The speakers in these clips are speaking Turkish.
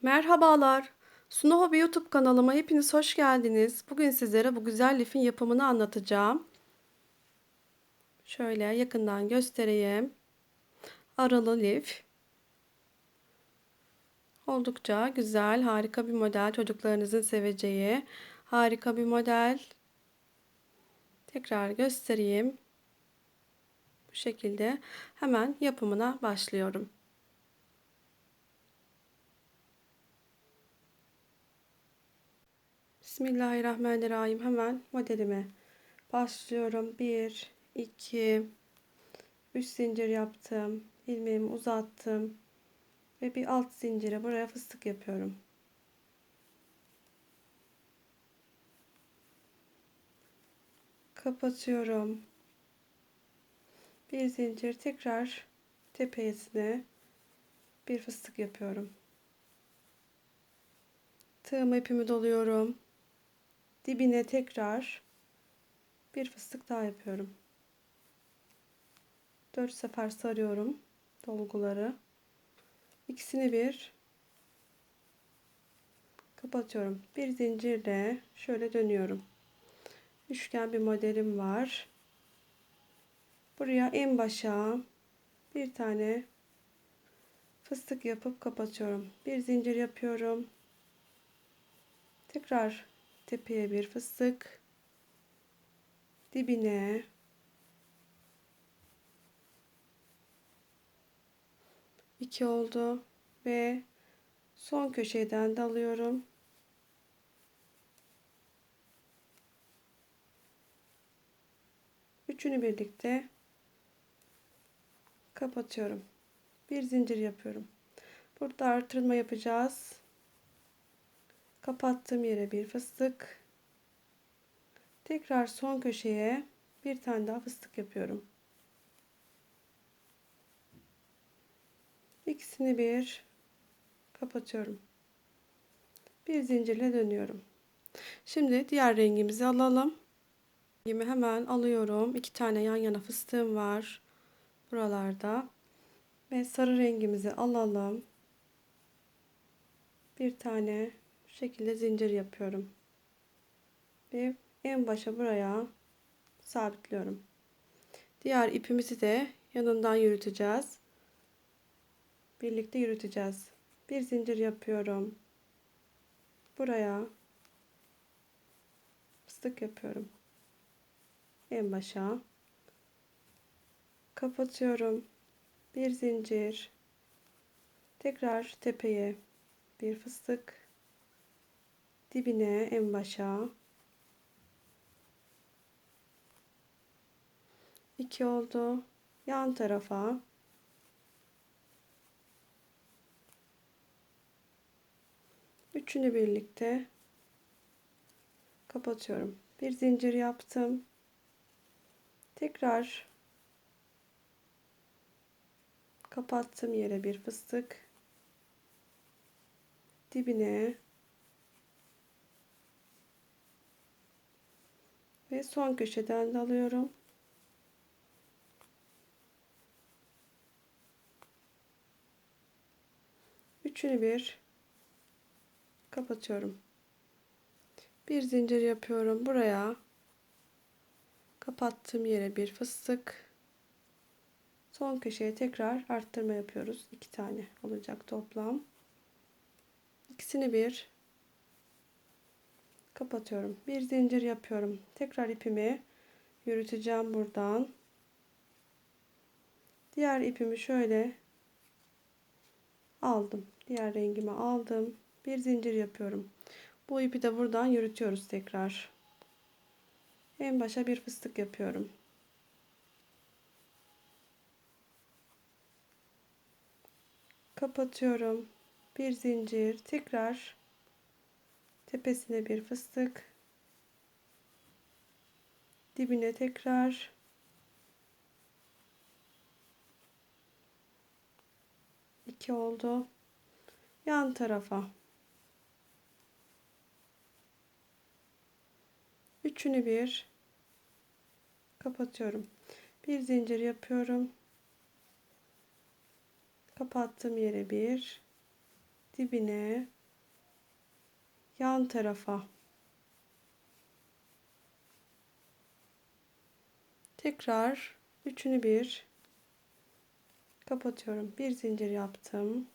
Merhabalar. Sunu Hobi YouTube kanalıma hepiniz hoş geldiniz. Bugün sizlere bu güzel lifin yapımını anlatacağım. Şöyle yakından göstereyim. Aralı lif. Oldukça güzel, harika bir model. Çocuklarınızın seveceği harika bir model. Tekrar göstereyim. Bu şekilde hemen yapımına başlıyorum. Bismillahirrahmanirrahim. Hemen modelime başlıyorum. 1, 2, 3 zincir yaptım. İlmeğimi uzattım. Ve bir alt zincire buraya fıstık yapıyorum. Kapatıyorum. Bir zincir tekrar tepesine bir fıstık yapıyorum. Tığım ipimi doluyorum. Dibine tekrar bir fıstık daha yapıyorum. 4 sefer sarıyorum dolguları. İkisini bir kapatıyorum. Bir zincirle şöyle dönüyorum. Üçgen bir modelim var. Buraya en başa bir tane fıstık yapıp kapatıyorum. Bir zincir yapıyorum. Tekrar tepeye bir fıstık, dibine iki oldu ve son köşeden de alıyorum. Üçünü birlikte kapatıyorum. Bir zincir yapıyorum. Burada artırma yapacağız. Kapattığım yere bir fıstık. Tekrar son köşeye bir tane daha fıstık yapıyorum. İkisini bir kapatıyorum. Bir zincirle dönüyorum. Şimdi diğer rengimizi alalım. Rengimi hemen alıyorum. İki tane yan yana fıstığım var buralarda. Ve sarı rengimizi alalım. Bir tane şu şekilde zincir yapıyorum. Ve en başa buraya sabitliyorum. Diğer ipimizi de yanından yürüteceğiz. Birlikte yürüteceğiz. Bir zincir yapıyorum. Buraya fıstık yapıyorum. En başa kapatıyorum. Bir zincir. Tekrar tepeye bir fıstık. Dibine en başa 2 oldu. Yan tarafa üçünü birlikte kapatıyorum. Bir zincir yaptım. Tekrar kapattığım yere bir fıstık, dibine ve son köşeden de alıyorum. Üçünü bir kapatıyorum. Bir zincir yapıyorum. Buraya kapattığım yere bir fıstık. Son köşeye tekrar arttırma yapıyoruz. 2 tane olacak toplam. İkisini bir kapatıyorum. Bir zincir yapıyorum. Tekrar ipimi yürüteceğim buradan. Diğer ipimi şöyle aldım. Diğer rengimi aldım. Bir zincir yapıyorum. Bu ipi de buradan yürütüyoruz tekrar. En başa bir fıstık yapıyorum. Kapatıyorum. Bir zincir. Tekrar tepesine bir fıstık. Dibine tekrar 2 oldu. Yan tarafa üçünü bir kapatıyorum. Bir zincir yapıyorum. Kapattığım yere bir dibine, yan tarafa. Tekrar üçünü bir kapatıyorum. Bir zincir yaptım.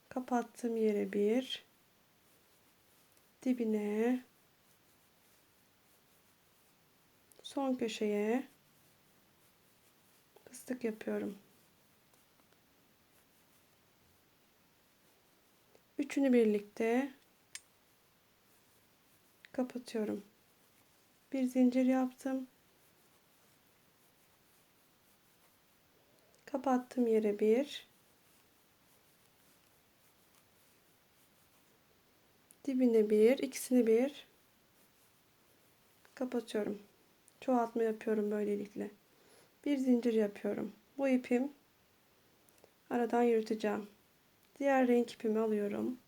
Kapattığım yere bir, dibine, son köşeye fıstık yapıyorum. Üçünü birlikte kapatıyorum. Bir zincir yaptım. Kapattığım yere bir, dibine bir, ikisini bir kapatıyorum. Çoğaltma yapıyorum böylelikle. Bir zincir yapıyorum. Bu ipim aradan yürüteceğim. Diğer renk ipimi alıyorum.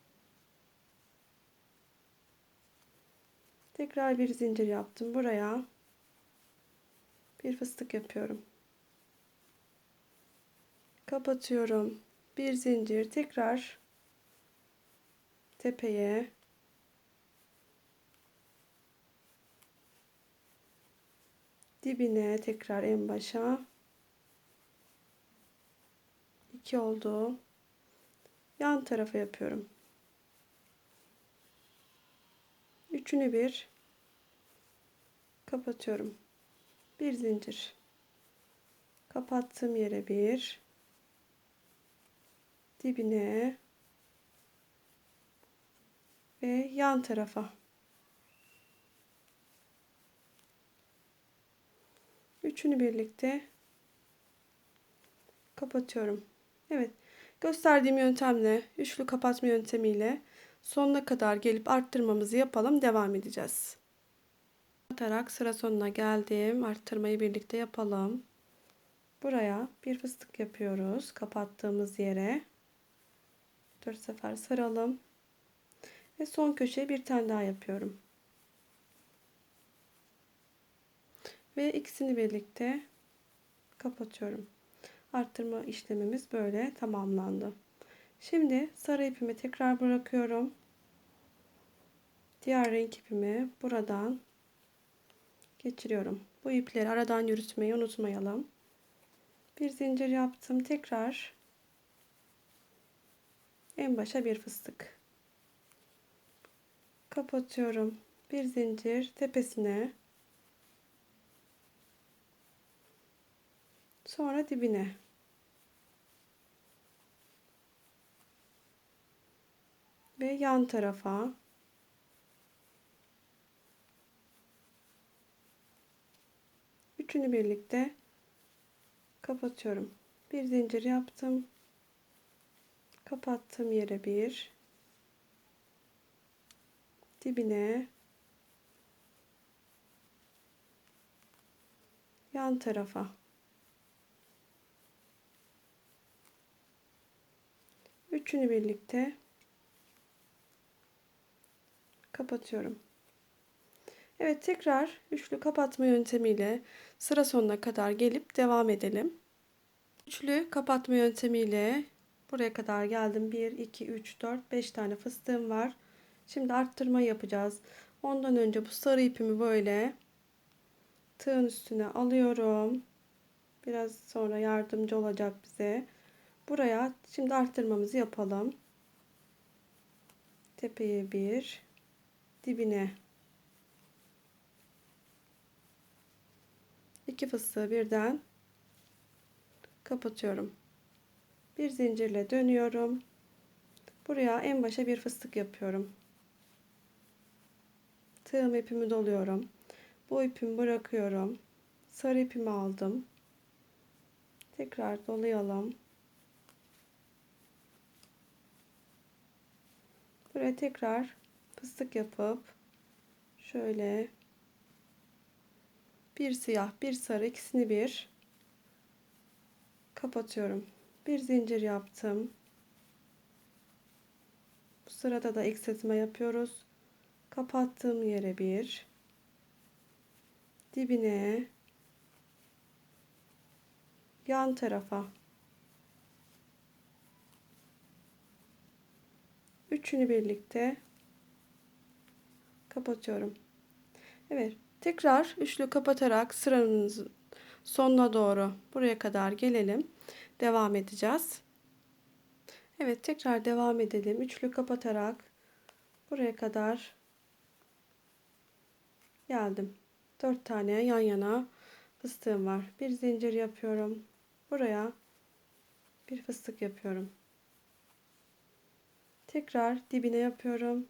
Tekrar bir zincir yaptım. Buraya bir fıstık yapıyorum. Kapatıyorum. Bir zincir, tekrar tepeye, dibine, tekrar en başa. 2 oldu. Yan tarafa yapıyorum. Üçünü bir kapatıyorum. Bir zincir. Kapattığım yere bir, dibine ve yan tarafa. Üçünü birlikte kapatıyorum. Evet, gösterdiğim yöntemle, üçlü kapatma yöntemiyle sonuna kadar gelip arttırmamızı yapalım, devam edeceğiz. Atarak sıra sonuna geldim. Arttırmayı birlikte yapalım. Buraya bir fıstık yapıyoruz. Kapattığımız yere 4 sefer saralım. Ve son köşeye bir tane daha yapıyorum. Ve ikisini birlikte kapatıyorum. Arttırma işlemimiz böyle tamamlandı. Şimdi sarı ipimi tekrar bırakıyorum. Diğer renk ipimi buradan geçiriyorum. Bu ipleri aradan yürütmeyi unutmayalım. Bir zincir yaptım. Tekrar en başa bir fıstık. Kapatıyorum. Bir zincir tepesine. Sonra dibine. Ve yan tarafa. Üçünü birlikte kapatıyorum. Bir zincir yaptım. Kapattığım yere bir, dibine, yan tarafa. Üçünü birlikte kapatıyorum. Evet, tekrar üçlü kapatma yöntemiyle sıra sonuna kadar gelip devam edelim. Üçlü kapatma yöntemiyle buraya kadar geldim. 1, 2, 3, 4, 5 tane fıstığım var. Şimdi arttırma yapacağız. Ondan önce bu sarı ipimi böyle tığın üstüne alıyorum. Biraz sonra yardımcı olacak bize. Buraya şimdi arttırmamızı yapalım. Tepeye bir, dibine 2 fıstığı birden kapatıyorum. Bir zincirle dönüyorum. Buraya en başa bir fıstık yapıyorum. Tığım ipimi doluyorum. Bu ipimi bırakıyorum. Sarı ipimi aldım. Tekrar dolayalım. Buraya tekrar fıstık yapıp şöyle bir siyah bir sarı ikisini bir kapatıyorum. Bir zincir yaptım. Bu sırada da eksiltme yapıyoruz. Kapattığım yere bir, dibine, yan tarafa. Üçünü birlikte kapatıyorum. Evet, tekrar üçlü kapatarak sıranın sonuna doğru buraya kadar gelelim. Devam edeceğiz. Evet, tekrar devam edelim. Üçlü kapatarak buraya kadar geldim. 4 tane yan yana fıstığım var. Bir zincir yapıyorum. Buraya bir fıstık yapıyorum. Tekrar dibine yapıyorum.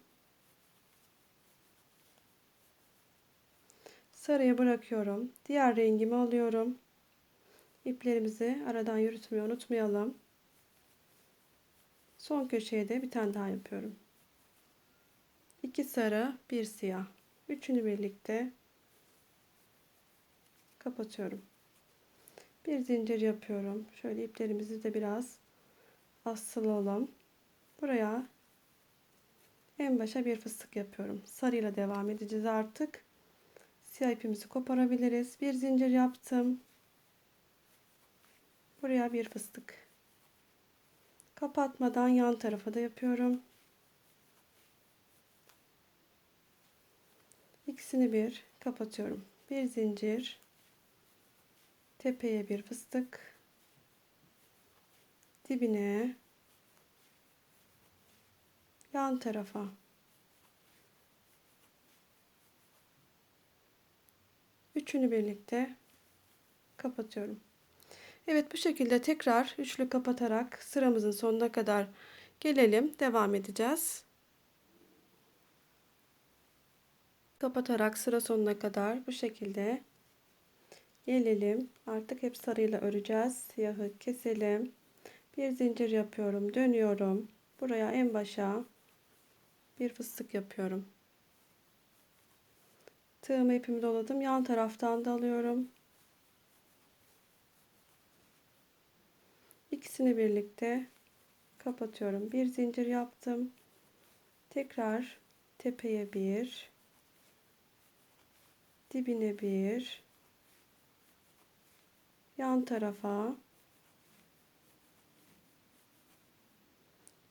Sarıya bırakıyorum. Diğer rengimi alıyorum. İplerimizi aradan yürütmeyi unutmayalım. Son köşeye de bir tane daha yapıyorum. 2 sarı, bir siyah. Üçünü birlikte kapatıyorum. Bir zincir yapıyorum. Şöyle iplerimizi de biraz asılalım. Buraya en başa bir fıstık yapıyorum. Sarıyla devam edeceğiz artık. Siyah ipimizi koparabiliriz. Bir zincir yaptım. Buraya bir fıstık. Kapatmadan yan tarafa da yapıyorum. İkisini bir kapatıyorum. Bir zincir. Tepeye bir fıstık. Dibine. Yan tarafa. Üçünü birlikte kapatıyorum. Evet, bu şekilde tekrar üçlü kapatarak sıramızın sonuna kadar gelelim. Devam edeceğiz. Kapatarak sıra sonuna kadar bu şekilde gelelim. Artık hep sarıyla öreceğiz. Siyahı keselim. Bir zincir yapıyorum. Dönüyorum. Buraya en başa bir fıstık yapıyorum. Tığımı ipimi doladım. Yan taraftan da alıyorum. İkisini birlikte kapatıyorum. Bir zincir yaptım. Tekrar tepeye bir, dibine bir, yan tarafa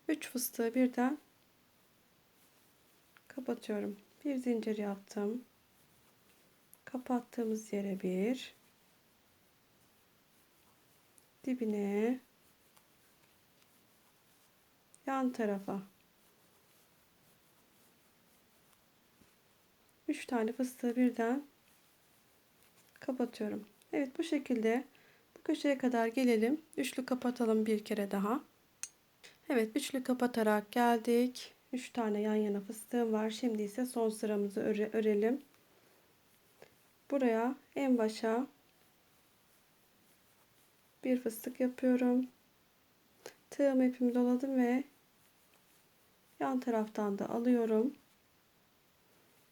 3 fıstığı birden kapatıyorum. Bir zincir yaptım. Kapattığımız yere bir, dibine, yan tarafa 3 tane fıstığı birden kapatıyorum. Evet, bu şekilde bu köşeye kadar gelelim. Üçlü kapatalım bir kere daha. Evet, üçlü kapatarak geldik. 3 tane yan yana fıstığım var. Şimdi ise son sıramızı örelim. Buraya en başa bir fıstık yapıyorum. Tığım ipimi doladım ve yan taraftan da alıyorum.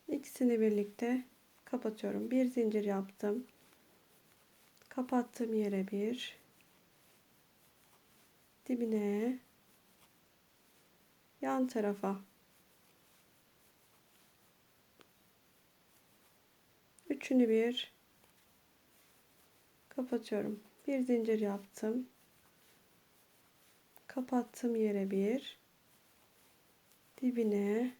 İkisini birlikte kapatıyorum. Bir zincir yaptım. Kapattığım yere bir, dibine, yan tarafa üçünü bir kapatıyorum. Bir zincir yaptım. Kapattığım yere bir, dibine,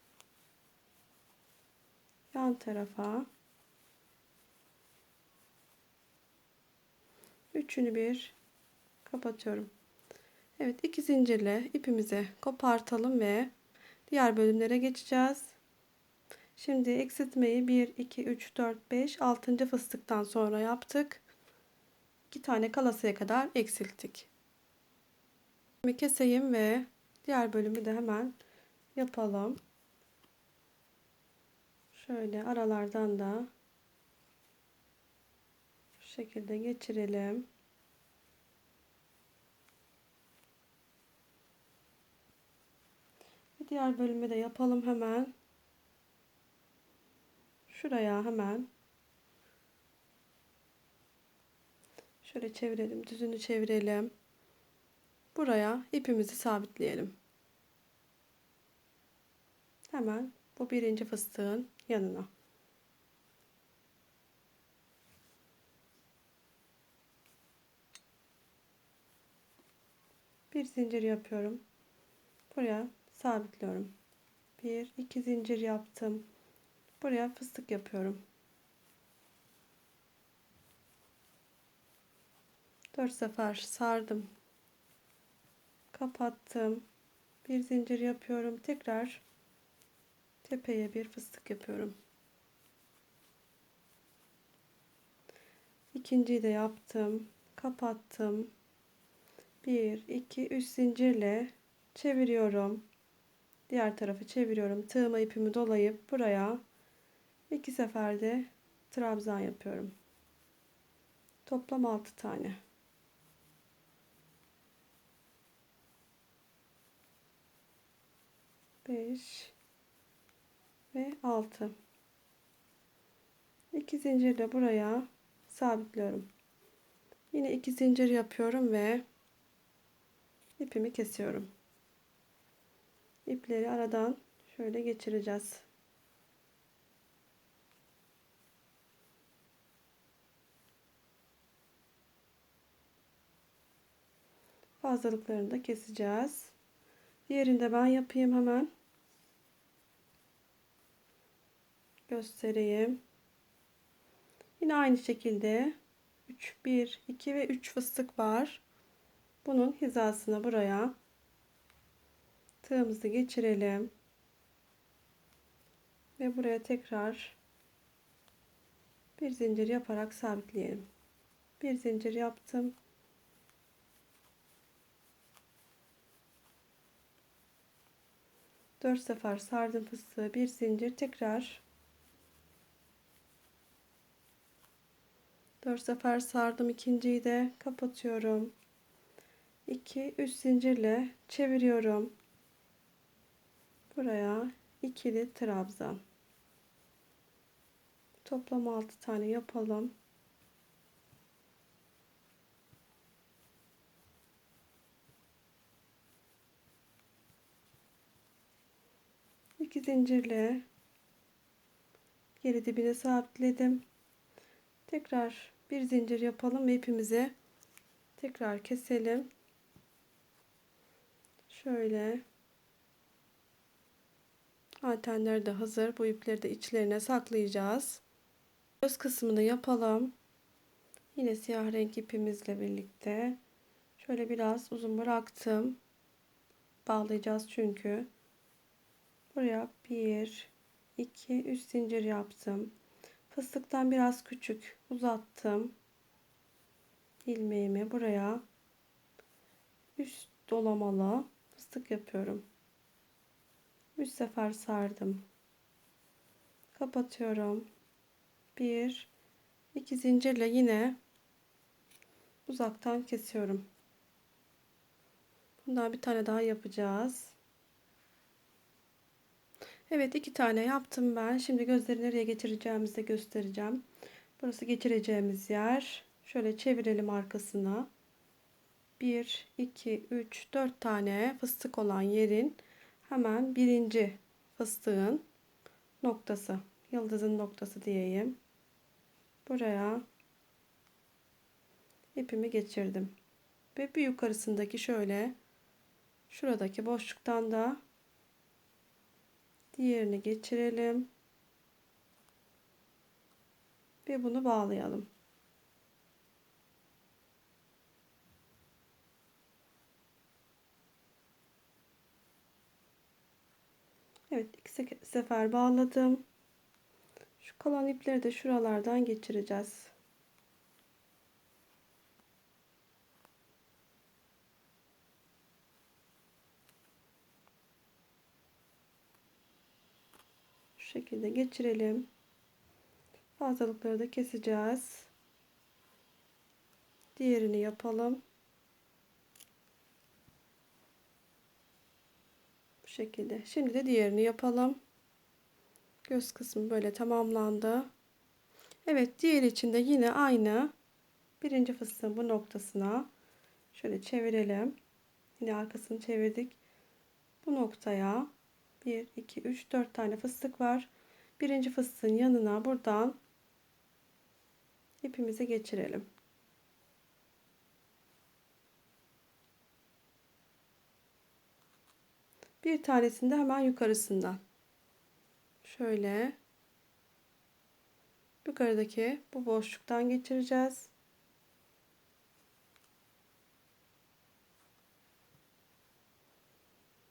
yan tarafa üçünü bir kapatıyorum. Evet, iki zincirle ipimizi kopartalım ve diğer bölümlere geçeceğiz. Şimdi eksiltmeyi 1 2 3 4 5 6. fıstıktan sonra yaptık. 2 tane kalasaya kadar eksilttik. Şimdi keseyim ve diğer bölümü de hemen yapalım. Şöyle aralardan da şu şekilde geçirelim. Diğer bölümü de yapalım hemen. Şuraya hemen şöyle çevirelim, düzünü çevirelim. Buraya ipimizi sabitleyelim. Hemen bu birinci fıstığın yanına. Bir zincir yapıyorum. Buraya sabitliyorum. Bir, iki zincir yaptım. Buraya fıstık yapıyorum. 4 sefer sardım. Kapattım. Bir zincir yapıyorum. Tekrar tepeye bir fıstık yapıyorum. İkinciyi de yaptım. Kapattım. 1, 2, 3 zincirle çeviriyorum. Diğer tarafı çeviriyorum. Tığıma ipimi dolayıp buraya 2 seferde trabzan yapıyorum. Toplam 6 tane. 5 ve 6. 2 zincirle buraya sabitliyorum. Yine 2 zincir yapıyorum ve ipimi kesiyorum. İpleri aradan şöyle geçireceğiz. Fazlalıklarını da keseceğiz. Diğerini de ben yapayım hemen. Göstereyim. Yine aynı şekilde 3, 1, 2 ve 3 fıstık var. Bunun hizasına buraya tığımızı geçirelim. Ve buraya tekrar bir zincir yaparak sabitleyelim. Bir zincir yaptım. Dört sefer sardım fıstığı. Bir zincir, tekrar 4 sefer sardım. İkinciyi de kapatıyorum. 2, 3 zincirle çeviriyorum. Buraya ikili trabzan. Toplam 6 tane yapalım. İki zincirle geri dibine sabitledim. Tekrar bir zincir yapalım ve ipimizi tekrar keselim. Şöyle antenler de hazır. Bu ipleri de içlerine saklayacağız. Göz kısmını yapalım. Yine siyah renk ipimizle birlikte şöyle biraz uzun bıraktım. Bağlayacağız çünkü. Buraya 1, 2, 3 zincir yaptım. Fıstıktan biraz küçük uzattım. İlmeğimi buraya üst dolamalı fıstık yapıyorum. 3 sefer sardım. Kapatıyorum. 1, 2 zincirle yine uzaktan kesiyorum. Bundan bir tane daha yapacağız. Evet, 2 tane yaptım ben. Şimdi gözleri nereye geçireceğimizi de göstereceğim. Burası geçireceğimiz yer. Şöyle çevirelim arkasına. 1, 2, 3, 4 tane fıstık olan yerin hemen birinci fıstığın noktası, yıldızın noktası diyeyim. Buraya ipimi geçirdim. Ve bir yukarısındaki şöyle şuradaki boşluktan da diğerini geçirelim. Ve bunu bağlayalım. Evet, iki sefer bağladım. Şu kalan ipleri de şuralardan geçireceğiz. Şu şekilde geçirelim. Fazlalıkları da keseceğiz. Diğerini yapalım. Bu şekilde. Şimdi de diğerini yapalım. Göz kısmı böyle tamamlandı. Evet, diğer için de yine aynı birinci fıstığın bu noktasına şöyle çevirelim. Yine arkasını çevirdik. Bu noktaya 1, 2, 3, 4 tane fıstık var. Birinci fıstığın yanına buradan ipimizi geçirelim. Bir tanesini de hemen yukarısından. şöyle yukarıdaki bu boşluktan geçireceğiz.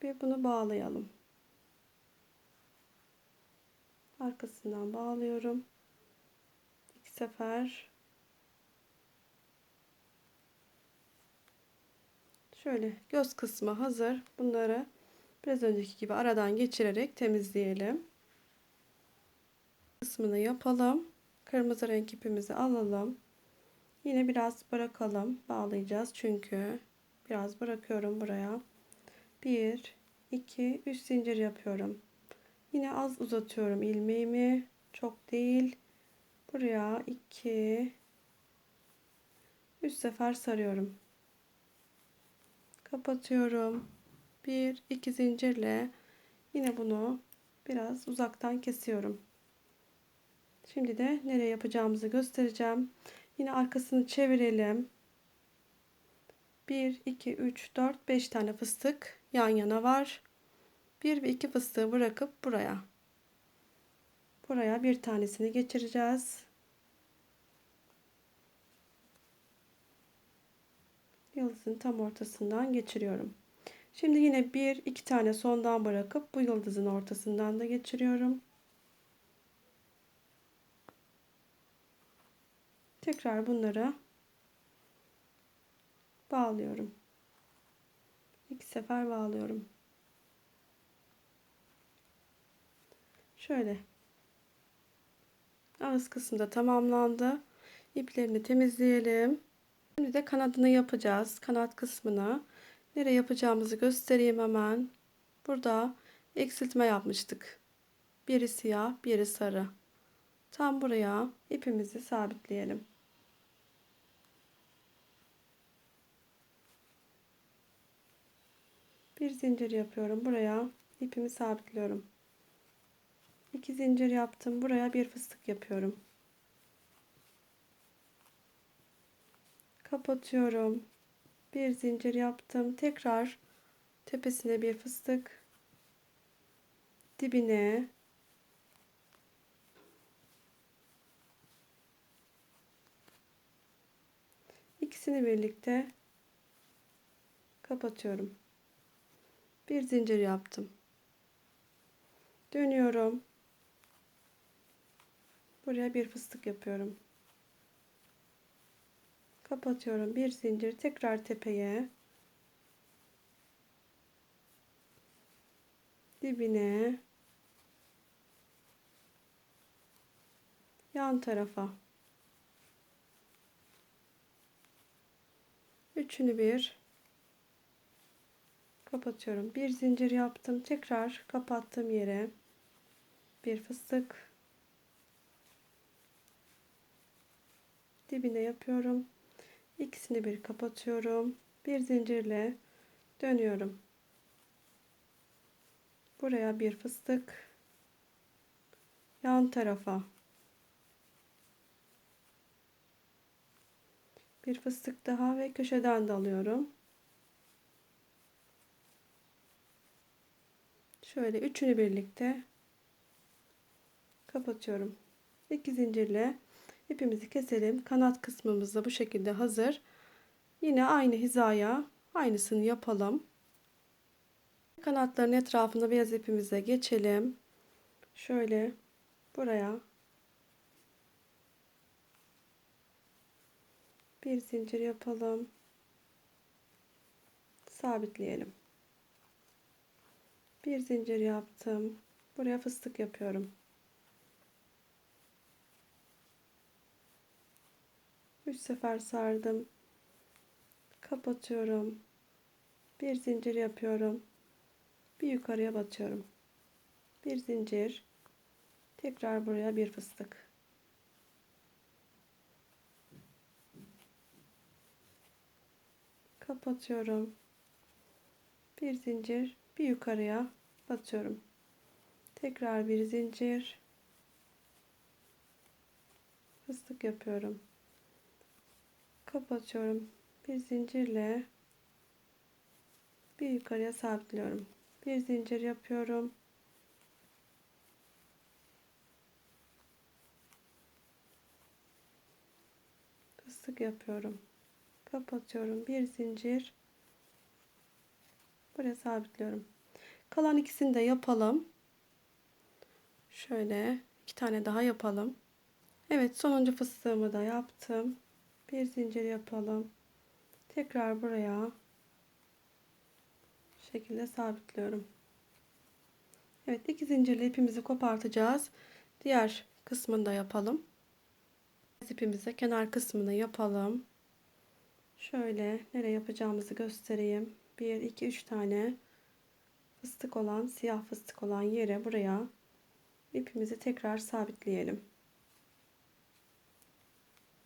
Ve bunu bağlayalım. Arkasından bağlıyorum. 2 sefer. Şöyle göz kısmı hazır. Bunları biraz önceki gibi aradan geçirerek temizleyelim. Kısmını yapalım. Kırmızı renk ipimizi alalım. Yine biraz bırakalım. Bağlayacağız çünkü. Biraz bırakıyorum buraya. 1, 2, 3 zincir yapıyorum. Yine az uzatıyorum ilmeğimi. Çok değil. Buraya 2, 3 sefer sarıyorum. Kapatıyorum. 1, 2 zincirle yine bunu biraz uzaktan kesiyorum. Şimdi de nereye yapacağımızı göstereceğim. Yine arkasını çevirelim. 1, 2, 3, 4, 5 tane fıstık yan yana var. 1 ve 2 fıstığı bırakıp buraya bir tanesini geçireceğiz. Yıldızın tam ortasından geçiriyorum. Şimdi yine 1, 2 tane sondan bırakıp bu yıldızın ortasından da geçiriyorum. Tekrar bunları bağlıyorum. 2 sefer bağlıyorum. Şöyle ağız kısmı da tamamlandı. İplerini temizleyelim. Şimdi de kanadını yapacağız. Kanat kısmını nereye yapacağımızı göstereyim hemen. Burada eksiltme yapmıştık. Biri siyah, biri sarı. Tam buraya ipimizi sabitleyelim. Bir zincir yapıyorum. Buraya ipimi sabitliyorum. 2 zincir yaptım. Buraya bir fıstık yapıyorum. Kapatıyorum. Bir zincir yaptım. Tekrar tepesine bir fıstık. Dibine ikisini birlikte kapatıyorum. Bir zincir yaptım. Dönüyorum. Buraya bir fıstık yapıyorum. Kapatıyorum. Bir zincir tekrar tepeye. Dibine. Yan tarafa. Üçünü bir kapatıyorum. Bir zincir yaptım. Tekrar kapattığım yere bir fıstık. Dibine yapıyorum. İkisini bir kapatıyorum. Bir zincirle dönüyorum. Buraya bir fıstık. Yan tarafa bir fıstık daha ve köşeden de alıyorum. Şöyle üçünü birlikte kapatıyorum. 2 zincirle ipimizi keselim. Kanat kısmımız da bu şekilde hazır. Yine aynı hizaya aynısını yapalım. Kanatların etrafında beyaz ipimize geçelim. Şöyle buraya bir zincir yapalım. Sabitleyelim. Bir zincir yaptım. Buraya fıstık yapıyorum. 3 sefer sardım. Kapatıyorum. Bir zincir yapıyorum. Bir yukarıya batıyorum. Bir zincir. Tekrar buraya bir fıstık. Kapatıyorum. Bir zincir, bir yukarıya batıyorum. Tekrar bir zincir. Fıstık yapıyorum. Kapatıyorum. Bir zincirle bir yukarıya sabitliyorum. Bir zincir yapıyorum. fıstık yapıyorum. Kapatıyorum. Bir zincir. Buraya sabitliyorum. Kalan ikisini de yapalım. Şöyle 2 tane daha yapalım. Evet, sonuncu fıstığımı da yaptım. Bir zincir yapalım. Tekrar buraya şu şekilde sabitliyorum. Evet, 2 zincirle ipimizi kopartacağız. Diğer kısmını da yapalım. İpimize kenar kısmını yapalım. Şöyle nereye yapacağımızı göstereyim. 1 2 3 tane fıstık olan, siyah fıstık olan yere buraya ipimizi tekrar sabitleyelim.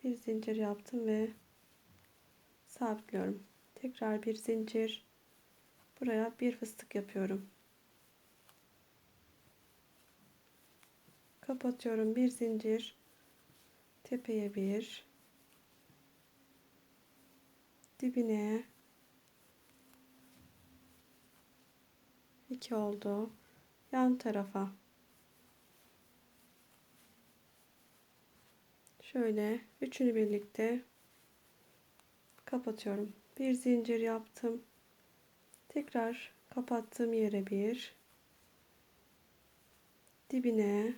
Bir zincir yaptım ve sabitliyorum. Tekrar bir zincir, buraya bir fıstık yapıyorum. Kapatıyorum. Bir zincir, tepeye bir, dibine 2 oldu. Yan tarafa şöyle üçünü birlikte kapatıyorum. Bir zincir yaptım. Tekrar kapattığım yere bir, dibine,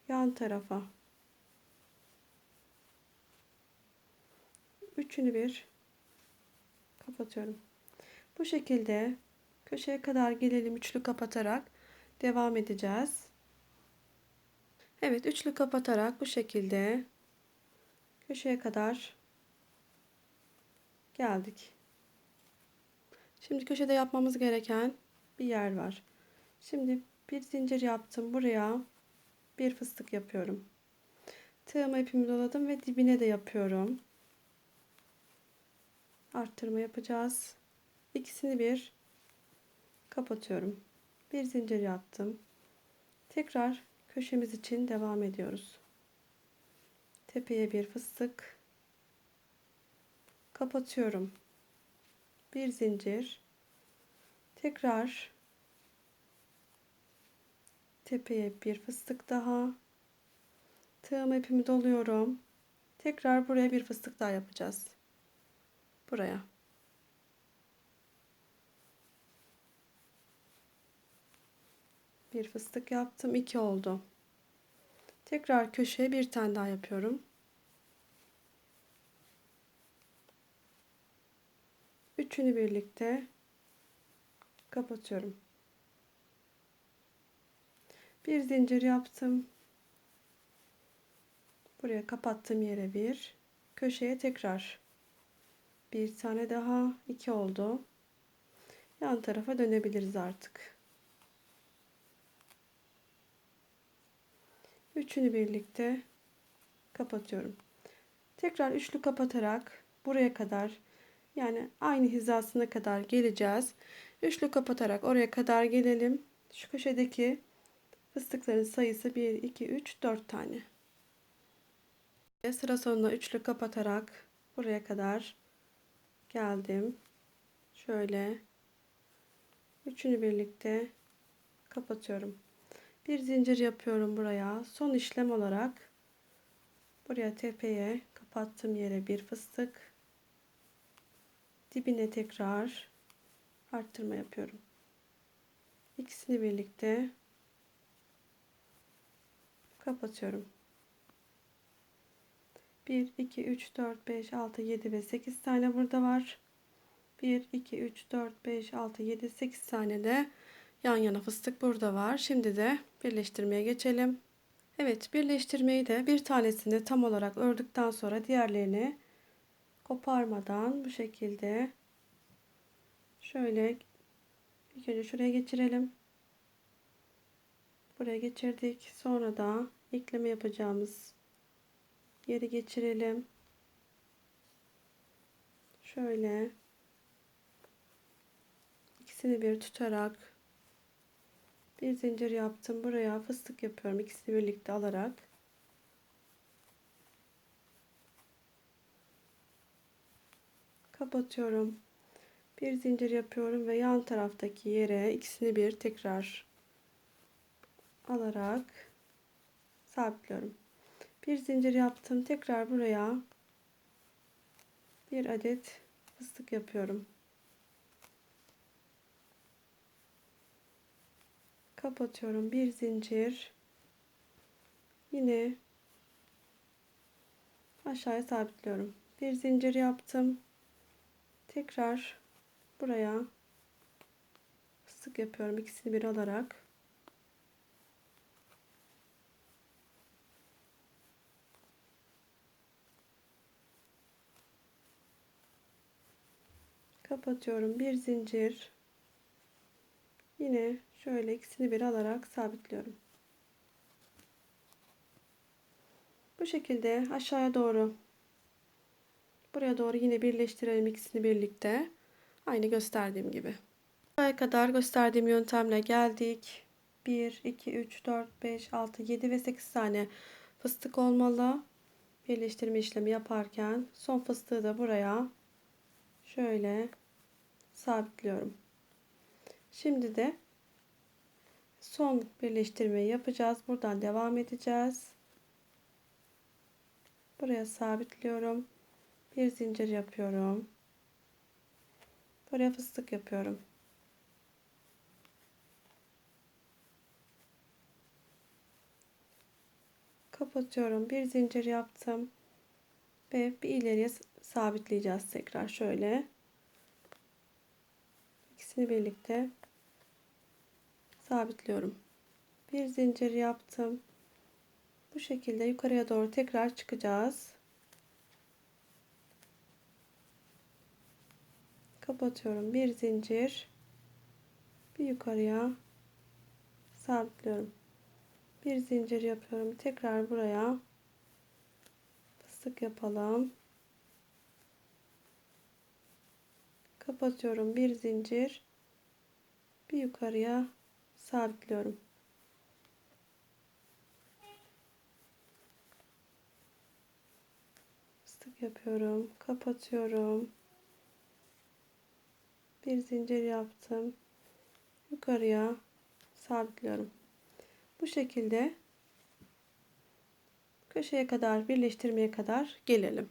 yan tarafa üçünü bir kapatıyorum. Bu şekilde köşeye kadar gelelim, üçlü kapatarak devam edeceğiz. Evet, üçlü kapatarak bu şekilde köşeye kadar geldik. Şimdi köşede yapmamız gereken bir yer var. Şimdi bir zincir yaptım. Buraya bir fıstık yapıyorum. Tığıma ipimi doladım ve dibine de yapıyorum. Arttırma yapacağız. İkisini bir kapatıyorum. Bir zincir yaptım. Tekrar köşemiz için devam ediyoruz. Tepeye bir fıstık kapatıyorum. Bir zincir. Tekrar tepeye bir fıstık daha. Tığıma ipimi doluyorum. Tekrar buraya bir fıstık daha yapacağız. Buraya. Bir fıstık yaptım. 2 oldu. Tekrar köşeye bir tane daha yapıyorum. Üçünü birlikte kapatıyorum. Bir zincir yaptım. Buraya kapattığım yere bir. Köşeye tekrar bir tane daha. 2 oldu. Yan tarafa dönebiliriz artık. Üçünü birlikte kapatıyorum. Tekrar üçlü kapatarak buraya kadar, yani aynı hizasına kadar geleceğiz. Üçlü kapatarak oraya kadar gelelim. Şu köşedeki fıstıkların sayısı 1 2 3 4 tane. Ve sıra sonuna üçlü kapatarak buraya kadar geldim. Şöyle üçünü birlikte kapatıyorum. Bir zincir yapıyorum buraya. Son işlem olarak buraya tepeye kapattığım yere bir fıstık, dibine tekrar arttırma yapıyorum. İkisini birlikte kapatıyorum. 1 2 3 4 5 6 7 ve 8 tane burada var. 1 2 3 4 5 6 7 8 tane de yan yana fıstık burada var. Şimdi de birleştirmeye geçelim. Evet, birleştirmeyi de bir tanesini tam olarak ördükten sonra diğerlerini koparmadan bu şekilde şöyle ilk önce şuraya geçirelim. Buraya geçirdik. Sonra da ekleme yapacağımız yeri geçirelim. Şöyle ikisini bir tutarak bir zincir yaptım. Buraya fıstık yapıyorum. İkisini birlikte alarak. Kapatıyorum. Bir zincir yapıyorum ve yan taraftaki yere ikisini bir tekrar alarak sabitliyorum. Bir zincir yaptım. Tekrar buraya bir adet fıstık yapıyorum. Kapatıyorum. Bir zincir. Yine aşağıya sabitliyorum. Bir zincir yaptım. Tekrar buraya fıstık yapıyorum. İkisini bir alarak. Kapatıyorum. Bir zincir. Yine şöyle ikisini bir alarak sabitliyorum. Bu şekilde aşağıya doğru, buraya doğru yine birleştirelim ikisini birlikte. Aynı gösterdiğim gibi. Buraya kadar gösterdiğim yöntemle geldik. 1, 2, 3, 4, 5, 6, 7 ve 8 tane fıstık olmalı. Birleştirme işlemi yaparken son fıstığı da buraya şöyle sabitliyorum. Şimdi de son birleştirmeyi yapacağız. Buradan devam edeceğiz. Buraya sabitliyorum. Bir zincir yapıyorum. Buraya fıstık yapıyorum. Kapatıyorum. Bir zincir yaptım. Ve bir ileriye sabitleyeceğiz tekrar. Şöyle. İkisini birlikte sabitliyorum. Bir zincir yaptım. Bu şekilde yukarıya doğru tekrar çıkacağız. Kapatıyorum. Bir zincir. Bir yukarıya sabitliyorum. Bir zincir yapıyorum. Tekrar buraya fıstık yapalım. Kapatıyorum. Bir zincir. Bir yukarıya sabitliyorum. Fıstık yapıyorum. Kapatıyorum. Bir zincir yaptım. Yukarıya sabitliyorum. Bu şekilde köşeye kadar, birleştirmeye kadar gelelim.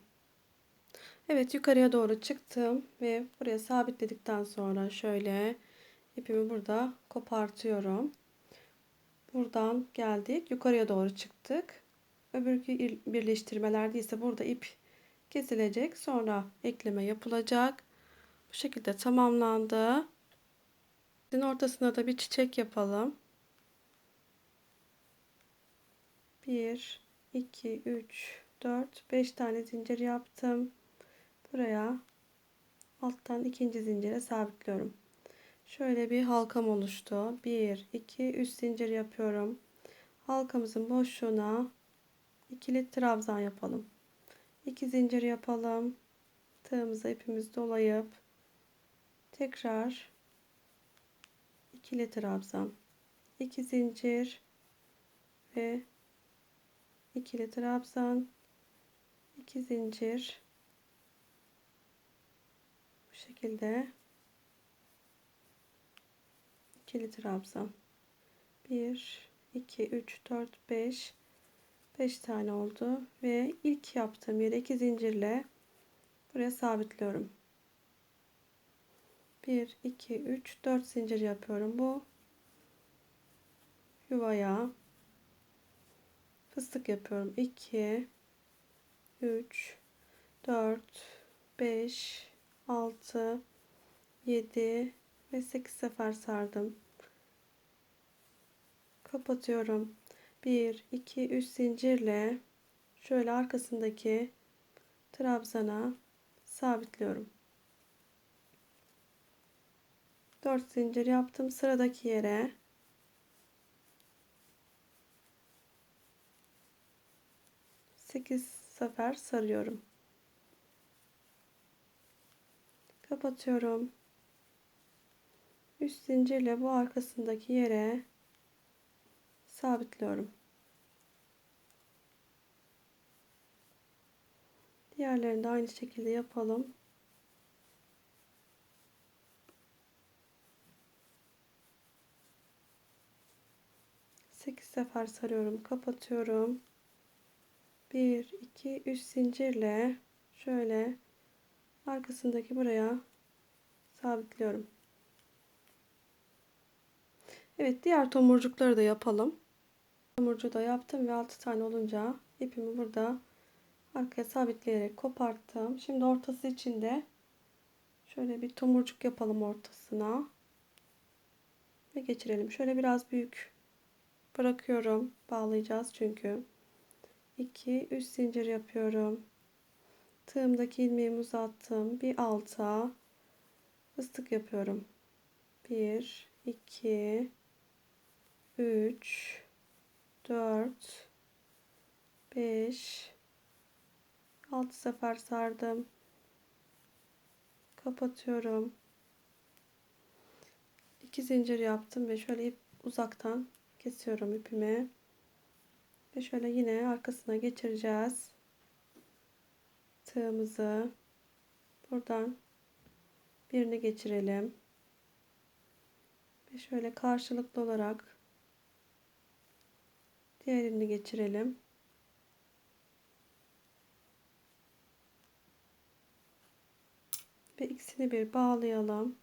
Evet, yukarıya doğru çıktım ve buraya sabitledikten sonra şöyle ipimi burada kopartıyorum. Buradan geldik, yukarıya doğru çıktık. Öbürkü birleştirmelerde ise burada ip kesilecek, sonra ekleme yapılacak. Bu şekilde tamamlandı. Ortasına da bir çiçek yapalım. 1, 2, 3, 4, 5 tane zincir yaptım. Buraya alttan ikinci zincire sabitliyorum. Şöyle bir halkam oluştu. 1, 2, 3 zincir yapıyorum. Halkamızın boşluğuna ikili trabzan yapalım. 2 zincir yapalım. Tığımıza ipimizi dolayıp tekrar ikili trabzan, 2 zincir ve ikili trabzan, 2 zincir, bu şekilde ikili trabzan, 1, 2, 3, 4, 5 tane oldu ve ilk yaptığım yere 2 zincirle buraya sabitliyorum. 1, 2, 3, 4 zincir yapıyorum. Bu yuvaya fıstık yapıyorum. 2, 3, 4, 5, 6, 7 ve 8 sefer sardım. Kapatıyorum. 1, 2, 3 zincirle şöyle arkasındaki trabzana sabitliyorum. 4 zincir yaptım. Sıradaki yere 8 sefer sarıyorum. Kapatıyorum. 3 zincirle bu arkasındaki yere sabitliyorum. Diğerlerini de aynı şekilde yapalım. Sekiz sefer sarıyorum. Kapatıyorum. 1 2 3 zincirle şöyle arkasındaki buraya sabitliyorum. Evet, diğer tomurcukları da yapalım. Tomurcuğu da yaptım ve 6 tane olunca ipimi burada arkaya sabitleyerek koparttım. Şimdi ortası için de şöyle bir tomurcuk yapalım ortasına ve geçirelim. Şöyle biraz büyük bırakıyorum. Bağlayacağız çünkü. 2 3 zincir yapıyorum. Tığımdaki ilmeğimi uzattım. Bir alta fıstık yapıyorum. 1 2 3 4 5 6 sefer sardım. Kapatıyorum. 2 zincir yaptım ve şöyle ip uzaktan kesiyorum ipimi. Ve şöyle yine arkasına geçireceğiz. Tığımızı buradan birini geçirelim. Ve şöyle karşılıklı olarak diğerini geçirelim. Ve ikisini bir bağlayalım.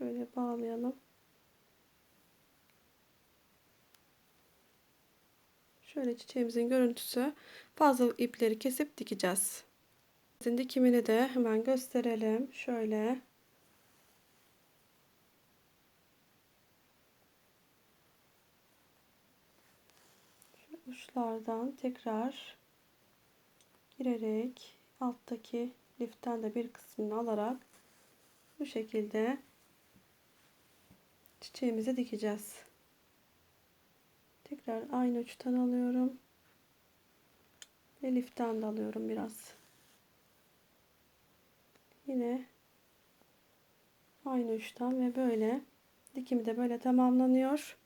Şöyle bağlayalım. Şöyle çiçeğimizin görüntüsü. Fazla ipleri kesip dikeceğiz. Dikimini de hemen gösterelim. Şöyle uçlardan tekrar girerek alttaki liften de bir kısmını alarak bu şekilde çiçeğimizi dikeceğiz. Tekrar aynı uçtan alıyorum ve liften de alıyorum biraz. Yine aynı uçtan ve böyle dikimi de böyle tamamlanıyor.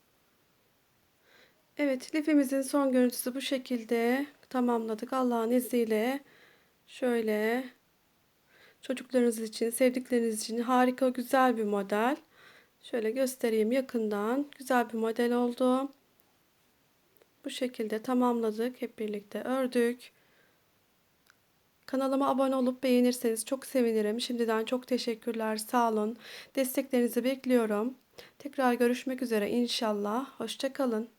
Evet, lifimizin son görüntüsü bu şekilde tamamladık. Allah'ın izniyle şöyle çocuklarınız için, sevdikleriniz için harika, güzel bir model. Şöyle göstereyim yakından. Güzel bir model oldu. Bu şekilde tamamladık. Hep birlikte ördük. Kanalıma abone olup beğenirseniz çok sevinirim. Şimdiden çok teşekkürler. Sağ olun. Desteklerinizi bekliyorum. Tekrar görüşmek üzere inşallah. Hoşça kalın.